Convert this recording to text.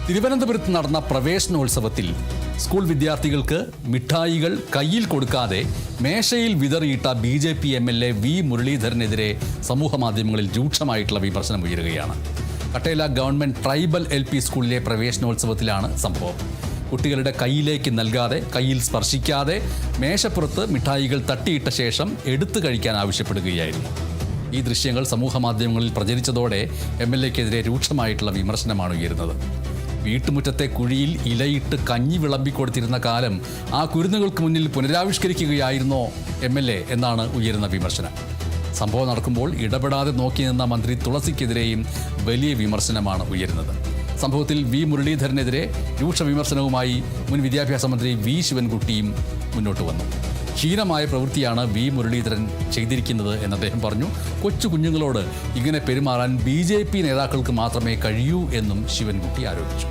തിരുവനന്തപുരത്ത് നടന്ന പ്രവേശനോത്സവത്തിൽ സ്കൂൾ വിദ്യാർത്ഥികൾക്ക് മിഠായികൾ കയ്യിൽ കൊടുക്കാതെ മേശയിൽ വിതറിയിട്ട BJP MLA വി മുരളീധരനെതിരെ സമൂഹമാധ്യമങ്ങളിൽ രൂക്ഷമായിട്ടുള്ള വിമർശനം ഉയരുകയാണ്. കട്ടേല ഗവൺമെന്റ് ട്രൈബൽ LP സ്കൂളിലെ പ്രവേശനോത്സവത്തിലാണ് സംഭവം. കുട്ടികളുടെ കയ്യിലേക്ക് നൽകാതെ, കയ്യിൽ സ്പർശിക്കാതെ മേശപ്പുറത്ത് മിഠായികൾ തട്ടിയിട്ട ശേഷം എടുത്തു കഴിക്കാൻ ആവശ്യപ്പെടുകയായിരുന്നു. ഈ ദൃശ്യങ്ങൾ സമൂഹമാധ്യമങ്ങളിൽ പ്രചരിച്ചതോടെ MLAക്കെതിരെ രൂക്ഷമായിട്ടുള്ള വിമർശനമാണ് ഉയരുന്നത്. വീട്ടുമുറ്റത്തെ കുഴിയിൽ ഇലയിട്ട് കഞ്ഞി വിളമ്പിക്കൊടുത്തിരുന്ന കാലം ആ കുരുന്നുകൾക്ക് മുന്നിൽ പുനരാവിഷ്കരിക്കുകയായിരുന്നോ MLA എന്നാണ് ഉയരുന്ന വിമർശനം. സംഭവം നടക്കുമ്പോൾ ഇടപെടാതെ നോക്കി നിന്ന മന്ത്രി തുളസിക്കെതിരെയും വലിയ വിമർശനമാണ് ഉയരുന്നത്. സംഭവത്തിൽ വി മുരളീധരനെതിരെ രൂക്ഷ വിമർശനവുമായി മുൻ വിദ്യാഭ്യാസ മന്ത്രി വി ശിവൻകുട്ടിയും മുന്നോട്ട് വന്നു. ഹീനമായ പ്രവൃത്തിയാണ് വി മുരളീധരൻ ചെയ്തിരിക്കുന്നത് എന്ന് അദ്ദേഹം പറഞ്ഞു. കൊച്ചു കുഞ്ഞുങ്ങളോട് ഇങ്ങനെ പെരുമാറാൻ BJP നേതാക്കൾക്ക് മാത്രമേ കഴിയൂ എന്നും ശിവൻകുട്ടി ആരോപിച്ചു.